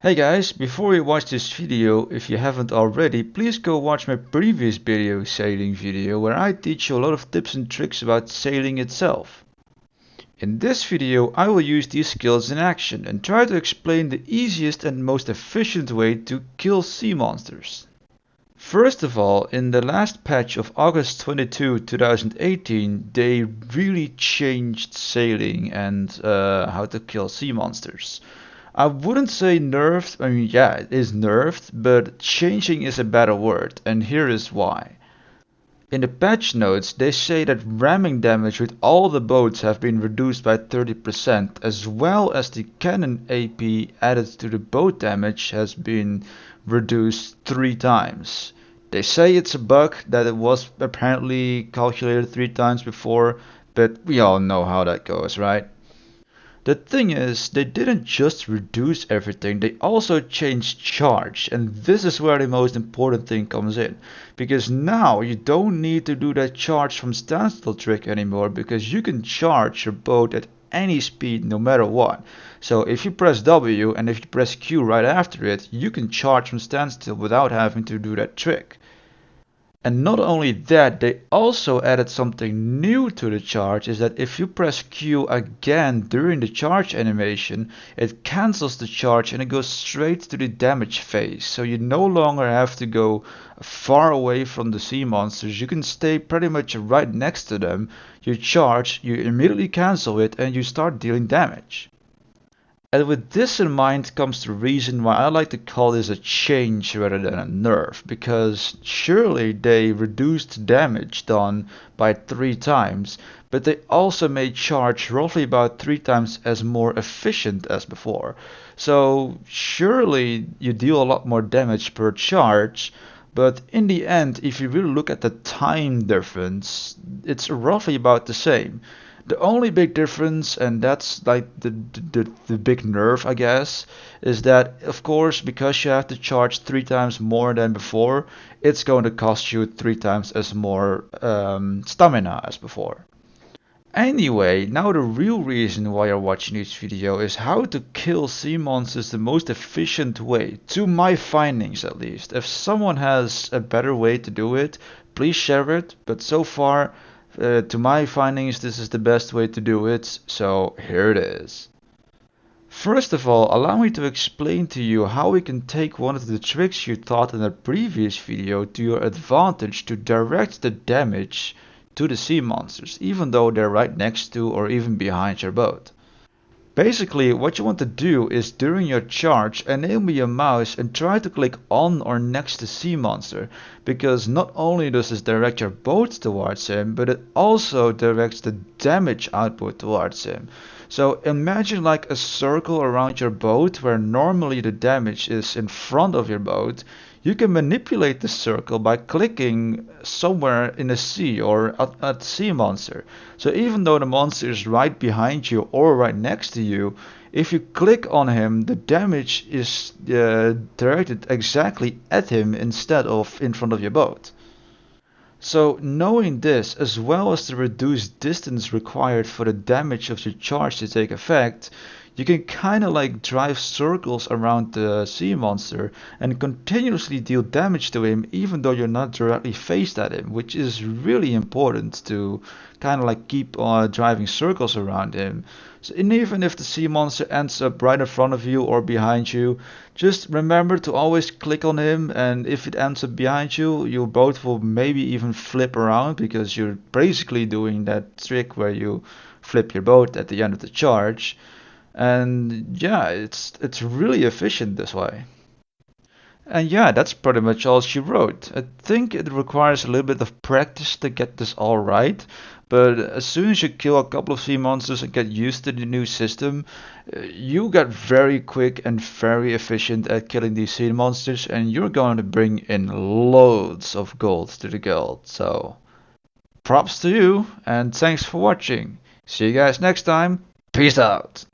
Hey guys, before you watch this video, if you haven't already, please go watch my previous video sailing video where I teach you a lot of tips and tricks about sailing itself. In this video I will use these skills in action and try to explain the easiest and most efficient way to kill sea monsters. First of all, in the last patch of August 22, 2018, they really changed sailing and how to kill sea monsters. I wouldn't say nerfed, I mean, yeah, it is nerfed, but changing is a better word, and here is why. In the patch notes, they say that ramming damage with all the boats have been reduced by 30%, as well as the cannon AP added to the boat damage has been reduced 3 times. They say it's a bug, that it was apparently calculated 3 times before, but we all know how that goes, right? The thing is, they didn't just reduce everything, they also changed charge, and this is where the most important thing comes in. Because now you don't need to do that charge from standstill trick anymore, because you can charge your boat at any speed no matter what. So if you press W and if you press Q right after it, you can charge from standstill without having to do that trick. And not only that, they also added something new to the charge, is that if you press Q again during the charge animation, it cancels the charge and it goes straight to the damage phase. So you no longer have to go far away from the sea monsters, you can stay pretty much right next to them, you charge, you immediately cancel it and you start dealing damage. And with this in mind comes the reason why I like to call this a change rather than a nerf, because surely they reduced damage done by 3 times, but they also made charge roughly about 3 times as more efficient as before. So surely you deal a lot more damage per charge, but in the end, if you really look at the time difference, it's roughly about the same. The only big difference, and that's like the big nerf, I guess, is that of course because you have to charge 3 times more than before, it's going to cost you 3 times as more stamina as before. Anyway, now the real reason why you're watching this video is how to kill sea monsters the most efficient way, to my findings at least. If someone has a better way to do it, please share it, but so far, to my findings, this is the best way to do it, so here it is. First of all, allow me to explain to you how we can take one of the tricks you taught in a previous video to your advantage to direct the damage to the sea monsters, even though they're right next to or even behind your boat. Basically, what you want to do is during your charge, enable your mouse and try to click on or next to sea monster, because not only does this direct your boat towards him, but it also directs the damage output towards him. So imagine like a circle around your boat where normally the damage is in front of your boat. You can manipulate the circle by clicking somewhere in the sea or at the sea monster. So even though the monster is right behind you or right next to you, if you click on him, the damage is directed exactly at him instead of in front of your boat. So knowing this, as well as the reduced distance required for the damage of your charge to take effect, you can kinda like drive circles around the sea monster and continuously deal damage to him even though you're not directly faced at him, which is really important to kinda like keep driving circles around him. So, and even if the sea monster ends up right in front of you or behind you, just remember to always click on him, and if it ends up behind you, your boat will maybe even flip around because you're basically doing that trick where you flip your boat at the end of the charge. And yeah, it's really efficient this way. And yeah, that's pretty much all she wrote. I think it requires a little bit of practice to get this all right, but as soon as you kill a couple of sea monsters and get used to the new system, you get very quick and very efficient at killing these sea monsters, and you're going to bring in loads of gold to the guild. So props to you, and thanks for watching. See you guys next time. Peace out.